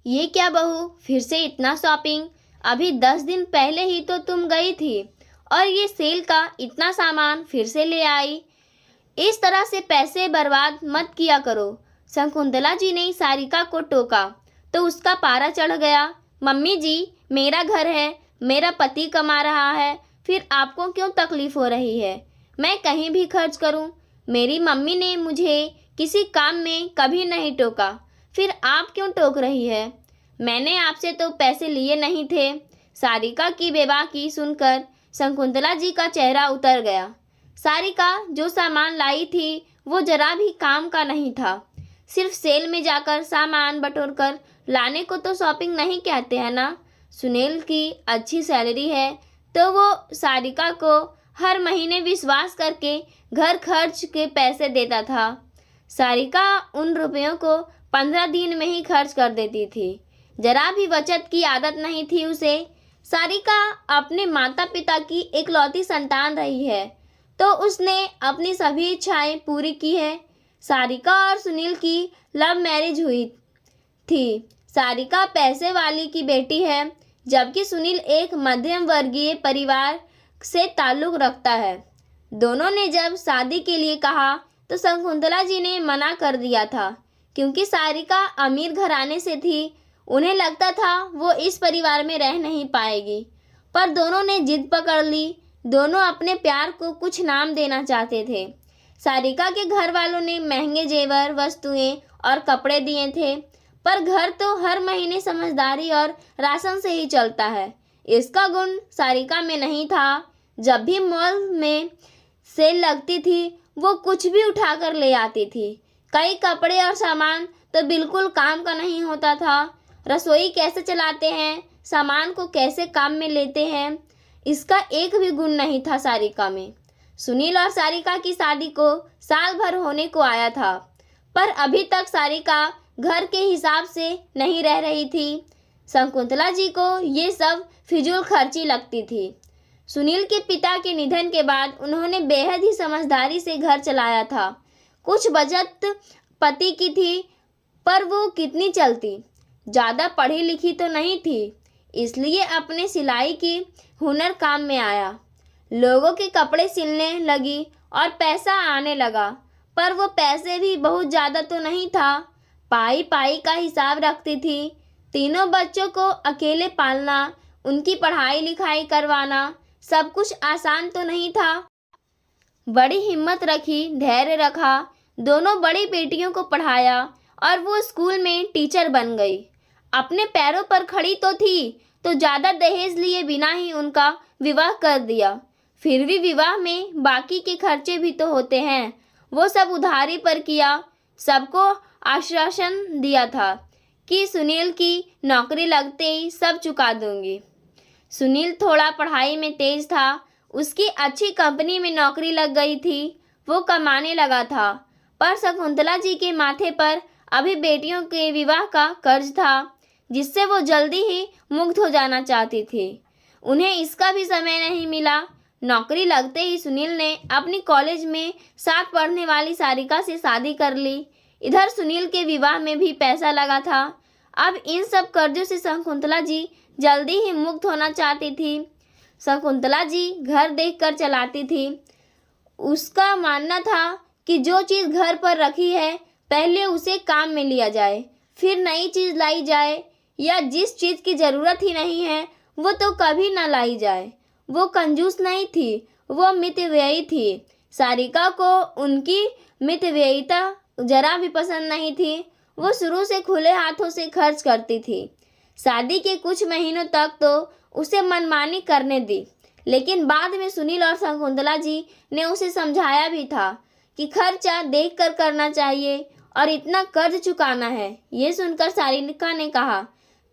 ये क्या बहू, फिर से इतना शॉपिंग? अभी 10 दिन पहले ही तो तुम गई थी और ये सेल का इतना सामान फिर से ले आई। इस तरह से पैसे बर्बाद मत किया करो। शकुंतला जी ने सारिका को टोका तो उसका पारा चढ़ गया। मम्मी जी, मेरा घर है, मेरा पति कमा रहा है, फिर आपको क्यों तकलीफ हो रही है? मैं कहीं भी खर्च करूं। मेरी मम्मी ने मुझे किसी काम में कभी नहीं टोका, फिर आप क्यों टोक रही है? मैंने आपसे तो पैसे लिए नहीं थे। सारिका की बेबाकी सुनकर शकुंतला जी का चेहरा उतर गया। सारिका जो सामान लाई थी वो जरा भी काम का नहीं था। सिर्फ सेल में जाकर सामान बटोर कर लाने को तो शॉपिंग नहीं कहते हैं ना। सुनील की अच्छी सैलरी है तो वो सारिका को हर महीने विश्वास करके घर खर्च के पैसे देता था। सारिका उन रुपयों को 15 दिन में ही खर्च कर देती थी। जरा भी बचत की आदत नहीं थी उसे। सारिका अपने माता पिता की इकलौती संतान रही है तो उसने अपनी सभी इच्छाएं पूरी की है। सारिका और सुनील की लव मैरिज हुई थी। सारिका पैसे वाली की बेटी है जबकि सुनील एक मध्यम वर्गीय परिवार से ताल्लुक रखता है। दोनों ने जब शादी के लिए कहा तो शकुंतला जी ने मना कर दिया था क्योंकि सारिका अमीर घराने से थी। उन्हें लगता था वो इस परिवार में रह नहीं पाएगी, पर दोनों ने जिद पकड़ ली। दोनों अपने प्यार को कुछ नाम देना चाहते थे। सारिका के घर वालों ने महंगे जेवर, वस्तुएं और कपड़े दिए थे, पर घर तो हर महीने समझदारी और राशन से ही चलता है। इसका गुण सारिका में नहीं था। जब भी मॉल में सेल लगती थी वो कुछ भी उठाकर ले आती थी। कई कपड़े और सामान तो बिल्कुल काम का नहीं होता था। रसोई कैसे चलाते हैं, सामान को कैसे काम में लेते हैं, इसका एक भी गुण नहीं था सारिका में। सुनील और सारिका की शादी को साल भर होने को आया था, पर अभी तक सारिका घर के हिसाब से नहीं रह रही थी। शकुंतला जी को ये सब फिजूल खर्ची लगती थी। सुनील के पिता के निधन के बाद उन्होंने बेहद ही समझदारी से घर चलाया था। कुछ बचत पति की थी, पर वो कितनी चलती। ज़्यादा पढ़ी लिखी तो नहीं थी, इसलिए अपने सिलाई की हुनर काम में आया। लोगों के कपड़े सिलने लगी और पैसा आने लगा, पर वो पैसे भी बहुत ज़्यादा तो नहीं था। पाई पाई का हिसाब रखती थी। तीनों बच्चों को अकेले पालना, उनकी पढ़ाई लिखाई करवाना सब कुछ आसान तो नहीं था। बड़ी हिम्मत रखी, धैर्य रखा, दोनों बड़ी बेटियों को पढ़ाया और वो स्कूल में टीचर बन गई। अपने पैरों पर खड़ी तो थी, तो ज़्यादा दहेज लिए बिना ही उनका विवाह कर दिया। फिर भी विवाह में बाकी के खर्चे भी तो होते हैं, वो सब उधारी पर किया। सबको आश्वासन दिया था कि सुनील की नौकरी लगते ही सब चुका दूंगी। सुनील थोड़ा पढ़ाई में तेज था, उसकी अच्छी कंपनी में नौकरी लग गई थी, वो कमाने लगा था। पर शकुंतला जी के माथे पर अभी बेटियों के विवाह का कर्ज था, जिससे वो जल्दी ही मुक्त हो जाना चाहती थी। उन्हें इसका भी समय नहीं मिला। नौकरी लगते ही सुनील ने अपनी कॉलेज में साथ पढ़ने वाली सारिका से शादी कर ली। इधर सुनील के विवाह में भी पैसा लगा था। अब इन सब कर्जों से शकुंतला जी जल्दी ही मुक्त होना चाहती थी। शकुंतला जी घर देखकर चलाती थी। उसका मानना था कि जो चीज़ घर पर रखी है पहले उसे काम में लिया जाए, फिर नई चीज़ लाई जाए, या जिस चीज़ की ज़रूरत ही नहीं है वो तो कभी ना लाई जाए। वो कंजूस नहीं थी, वो मितव्ययी थी। सारिका को उनकी मितव्ययिता जरा भी पसंद नहीं थी। वो शुरू से खुले हाथों से खर्च करती थी। शादी के कुछ महीनों तक तो उसे मनमानी करने दी, लेकिन बाद में सुनील और शकुंतला जी ने उसे समझाया भी था कि खर्चा देख कर करना चाहिए और इतना कर्ज चुकाना है। ये सुनकर सारिका ने कहा,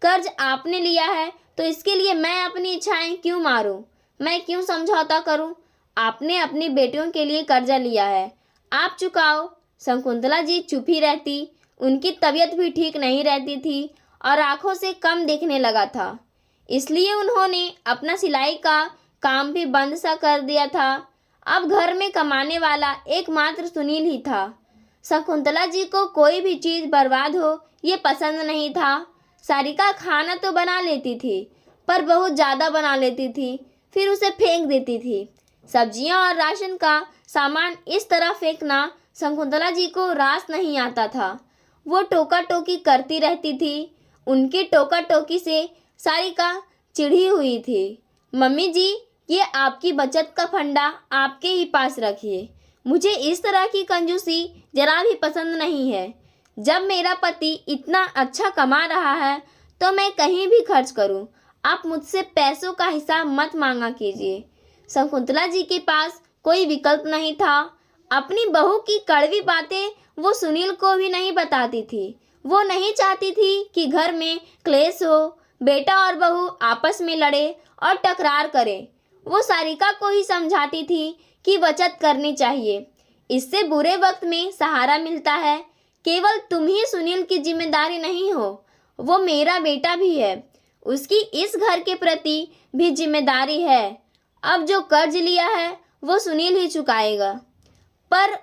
कर्ज आपने लिया है तो इसके लिए मैं अपनी इच्छाएं क्यों मारूं? मैं क्यों समझौता करूं? आपने अपनी बेटियों के लिए कर्जा लिया है, आप चुकाओ। शकुंतला जी चुप ही रहती। उनकी तबीयत भी ठीक नहीं रहती थी और आंखों से कम देखने लगा था, इसलिए उन्होंने अपना सिलाई का काम भी बंद सा कर दिया था। अब घर में कमाने वाला एकमात्र सुनील ही था। शकुंतला जी को कोई भी चीज़ बर्बाद हो ये पसंद नहीं था। सारिका खाना तो बना लेती थी, पर बहुत ज़्यादा बना लेती थी, फिर उसे फेंक देती थी। सब्जियां और राशन का सामान इस तरह फेंकना शकुंतला जी को रास नहीं आता था। वो टोका टोकी करती रहती थी। उनकी टोका टोकी से सारिका चिढ़ी हुई थी। मम्मी जी, ये आपकी बचत का फंडा आपके ही पास रखिए। मुझे इस तरह की कंजूसी जरा भी पसंद नहीं है। जब मेरा पति इतना अच्छा कमा रहा है तो मैं कहीं भी खर्च करूं। आप मुझसे पैसों का हिसाब मत मांगा कीजिए। शकुंतला जी के पास कोई विकल्प नहीं था। अपनी बहू की कड़वी बातें वो सुनील को भी नहीं बताती थी। वो नहीं चाहती थी कि घर में क्लेश हो, बेटा और बहू आपस में लड़े और टकरार करे। वो सारिका को ही समझाती थी कि बचत करनी चाहिए, इससे बुरे वक्त में सहारा मिलता है। केवल तुम ही सुनील की जिम्मेदारी नहीं हो, वो मेरा बेटा भी है, उसकी इस घर के प्रति भी जिम्मेदारी है। अब जो कर्ज लिया है वो सुनील ही चुकाएगा, पर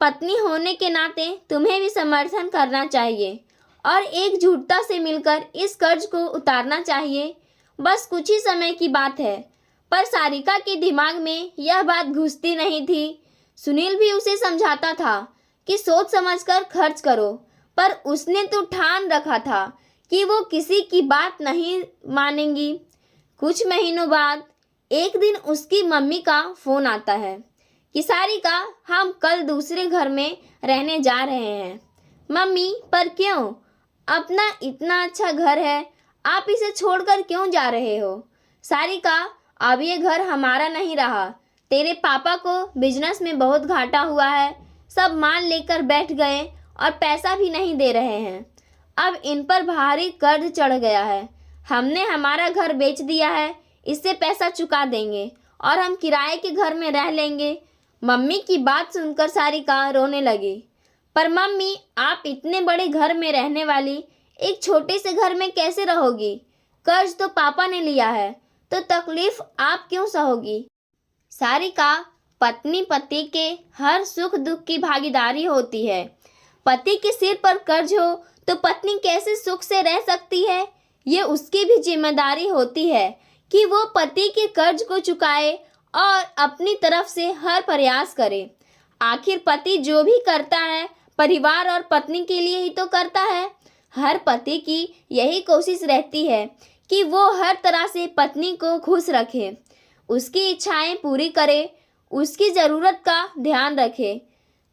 पत्नी होने के नाते तुम्हें भी समर्थन करना चाहिए और एकजुटता से मिलकर इस कर्ज को उतारना चाहिए। बस कुछ ही समय की बात है। पर सारिका के दिमाग में यह बात घुसती नहीं थी। सुनील भी उसे समझाता था कि सोच समझकर खर्च करो, पर उसने तो ठान रखा था कि वो किसी की बात नहीं मानेंगी। कुछ महीनों बाद एक दिन उसकी मम्मी का फोन आता है कि सारिका, हम कल दूसरे घर में रहने जा रहे हैं। मम्मी, पर क्यों? अपना इतना अच्छा घर है, आप इसे छोड़कर क्यों जा रहे हो? सारिका, अब ये घर हमारा नहीं रहा। तेरे पापा को बिजनेस में बहुत घाटा हुआ है। सब माल लेकर बैठ गए और पैसा भी नहीं दे रहे हैं। अब इन पर भारी कर्ज चढ़ गया है। हमने हमारा घर बेच दिया है, इससे पैसा चुका देंगे और हम किराए के घर में रह लेंगे। मम्मी की बात सुनकर सारिका रोने लगी। पर मम्मी, आप इतने बड़े घर में रहने वाली एक छोटे से घर में कैसे रहोगी? कर्ज तो पापा ने लिया है, तो तकलीफ आप क्यों सहोगी? सारिका, पत्नी पति के हर सुख दुख की भागीदारी होती है। पति के सिर पर कर्ज हो तो पत्नी कैसे सुख से रह सकती है? ये उसकी भी जिम्मेदारी होती है कि वो पति के कर्ज को चुकाए और अपनी तरफ से हर प्रयास करे। आखिर पति जो भी करता है परिवार और पत्नी के लिए ही तो करता है। हर पति की यही कोशिश रहती है कि वो हर तरह से पत्नी को खुश रखे, उसकी इच्छाएं पूरी करे, उसकी ज़रूरत का ध्यान रखे।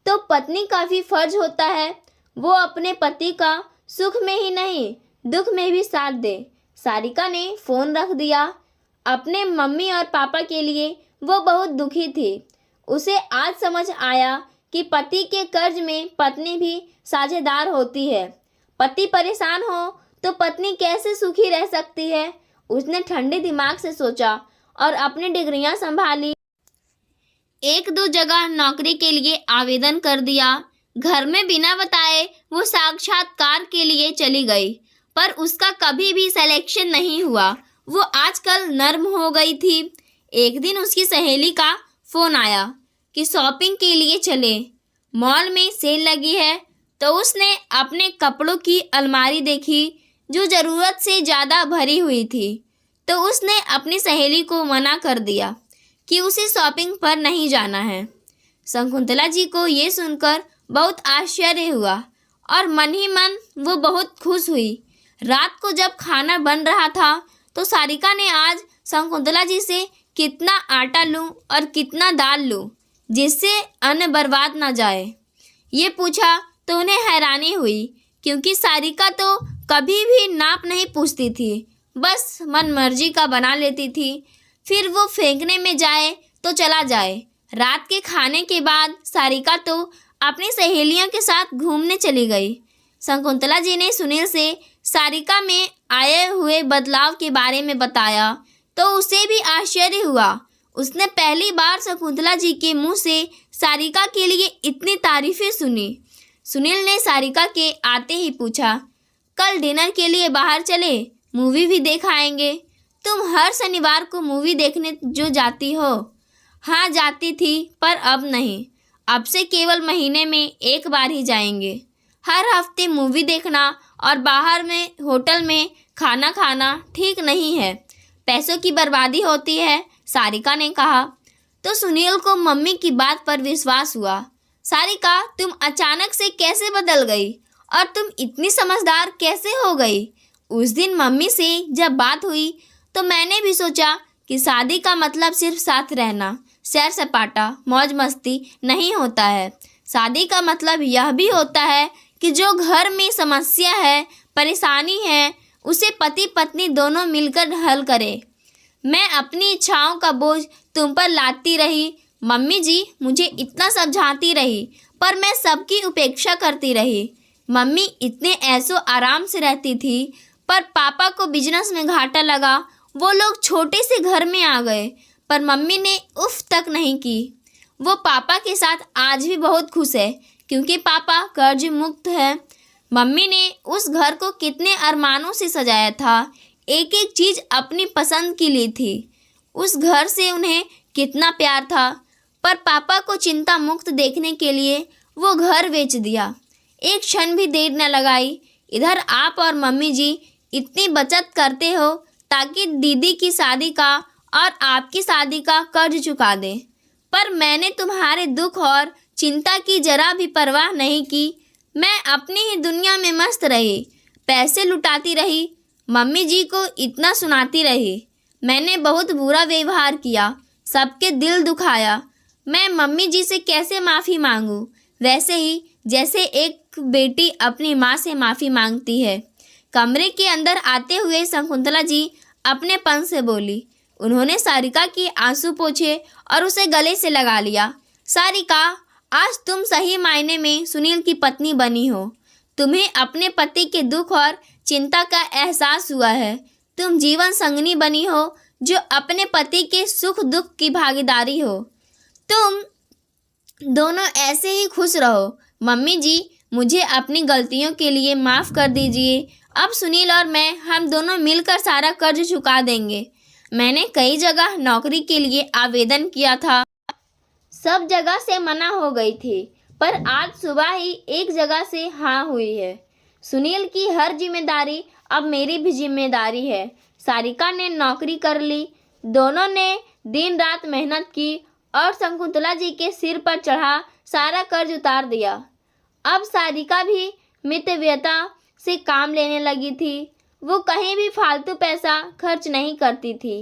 तो पत्नी का भी फर्ज होता है वो अपने पति का सुख में ही नहीं दुख में भी साथ दे। सारिका ने फ़ोन रख दिया। अपने मम्मी और पापा के लिए वो बहुत दुखी थी। उसे आज समझ आया कि पति के कर्ज में पत्नी भी साझेदार होती है। पति परेशान हो तो पत्नी कैसे सुखी रह सकती है? उसने ठंडे दिमाग से सोचा और अपनी डिग्रियां संभाली। एक दो जगह नौकरी के लिए आवेदन कर दिया। घर में बिना बताए वो साक्षात्कार के लिए चली गई, पर उसका कभी भी सिलेक्शन नहीं हुआ। वो आजकल नर्म हो गई थी। एक दिन उसकी सहेली का फ़ोन आया कि शॉपिंग के लिए चले, मॉल में सेल लगी है। तो उसने अपने कपड़ों की अलमारी देखी जो ज़रूरत से ज़्यादा भरी हुई थी। तो उसने अपनी सहेली को मना कर दिया कि उसे शॉपिंग पर नहीं जाना है। शकुंतला जी को ये सुनकर बहुत आश्चर्य हुआ और मन ही मन वो बहुत खुश हुई। रात को जब खाना बन रहा था तो सारिका ने आज शकुंतला जी से कितना आटा लूं और कितना दाल लूं जिससे अन्न बर्बाद ना जाए, ये पूछा। तो उन्हें हैरानी हुई क्योंकि सारिका तो कभी भी नाप नहीं पूछती थी, बस मन मर्जी का बना लेती थी। फिर वो फेंकने में जाए तो चला जाए। रात के खाने के बाद सारिका तो अपनी सहेलियों के साथ घूमने चली गई। शकुंतला जी ने सुनील से सारिका में आए हुए बदलाव के बारे में बताया तो उसे भी आश्चर्य हुआ। उसने पहली बार शकुंतला जी के मुंह से सारिका के लिए इतनी तारीफें सुनी। सुनील ने सारिका के आते ही पूछा, कल डिनर के लिए बाहर चले, मूवी भी देख आएंगे। तुम हर शनिवार को मूवी देखने जो जाती हो? हाँ जाती थी, पर अब नहीं। अब से केवल महीने में एक बार ही जाएंगे। हर हफ्ते मूवी देखना और बाहर में होटल में खाना खाना ठीक नहीं है, पैसों की बर्बादी होती है, सारिका ने कहा। तो सुनील को मम्मी की बात पर विश्वास हुआ। सारिका, तुम अचानक से कैसे बदल गई और तुम इतनी समझदार कैसे हो गई? उस दिन मम्मी से जब बात हुई तो मैंने भी सोचा कि शादी का मतलब सिर्फ साथ रहना, सैर सपाटा, मौज मस्ती नहीं होता है। शादी का मतलब यह भी होता है कि जो घर में समस्या है, परेशानी है, उसे पति पत्नी दोनों मिलकर हल करें। मैं अपनी इच्छाओं का बोझ तुम पर लादती रही। मम्मी जी मुझे इतना समझाती रही, पर मैं सबकी उपेक्षा करती रही। मम्मी इतने ऐसो आराम से रहती थी, पर पापा को बिजनेस में घाटा लगा। वो लोग छोटे से घर में आ गए, पर मम्मी ने उफ तक नहीं की। वो पापा के साथ आज भी बहुत खुश है, क्योंकि पापा कर्ज मुक्त है। मम्मी ने उस घर को कितने अरमानों से सजाया था, एक एक चीज़ अपनी पसंद की ली थी। उस घर से उन्हें कितना प्यार था, पर पापा को चिंता मुक्त देखने के लिए वो घर बेच दिया। एक क्षण भी देर न लगाई। इधर आप और मम्मी जी इतनी बचत करते हो ताकि दीदी की शादी का और आपकी शादी का कर्ज चुका दें, पर मैंने तुम्हारे दुख और चिंता की जरा भी परवाह नहीं की। मैं अपनी ही दुनिया में मस्त रही, पैसे लुटाती रही, मम्मी जी को इतना सुनाती रही। मैंने बहुत बुरा व्यवहार किया, सबके दिल दुखाया। मैं मम्मी जी से कैसे माफ़ी मांगूं? वैसे ही जैसे एक बेटी अपनी माँ से माफ़ी मांगती है। कमरे के अंदर आते हुए शकुंतला जी अपनेपन से बोली। उन्होंने सारिका के आंसू पोंछे और उसे गले से लगा लिया। सारिका, आज तुम सही मायने में सुनील की पत्नी बनी हो। तुम्हें अपने पति के दुख और चिंता का एहसास हुआ है। तुम जीवन संगनी बनी हो जो अपने पति के सुख दुख की भागीदारी हो। तुम दोनों ऐसे ही खुश रहो। मम्मी जी, मुझे अपनी गलतियों के लिए माफ़ कर दीजिए। अब सुनील और मैं हम दोनों मिलकर सारा कर्ज चुका देंगे। मैंने कई जगह नौकरी के लिए आवेदन किया था, सब जगह से मना हो गई थी, पर आज सुबह ही एक जगह से हाँ हुई है। सुनील की हर जिम्मेदारी अब मेरी भी जिम्मेदारी है। सारिका ने नौकरी कर ली। दोनों ने दिन रात मेहनत की और शकुंतला जी के सिर पर चढ़ा सारा कर्ज उतार दिया। अब सारिका भी मितव्ययता से काम लेने लगी थी। वो कहीं भी फालतू पैसा खर्च नहीं करती थी।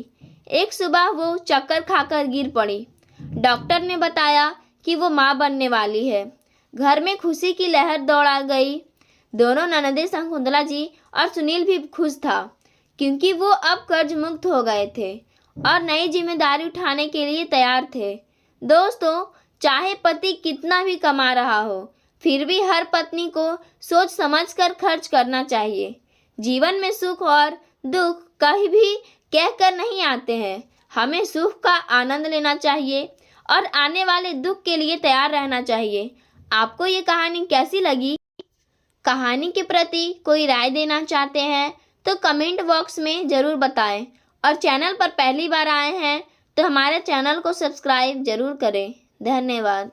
एक सुबह वो चक्कर खाकर गिर पड़ी। डॉक्टर ने बताया कि वो माँ बनने वाली है। घर में खुशी की लहर दौड़ा गई। दोनों ननदें शकुंतला जी और सुनील भी खुश था, क्योंकि वो अब कर्ज मुक्त हो गए थे और नई जिम्मेदारी उठाने के लिए तैयार थे। दोस्तों, चाहे पति कितना भी कमा रहा हो, फिर भी हर पत्नी को सोच समझकर खर्च करना चाहिए। जीवन में सुख और दुख कहीं भी कहकर नहीं आते हैं। हमें सुख का आनंद लेना चाहिए और आने वाले दुख के लिए तैयार रहना चाहिए। आपको ये कहानी कैसी लगी? कहानी के प्रति कोई राय देना चाहते हैं तो कमेंट बॉक्स में ज़रूर बताएं, और चैनल पर पहली बार आए हैं तो हमारे चैनल को सब्सक्राइब ज़रूर करें। धन्यवाद।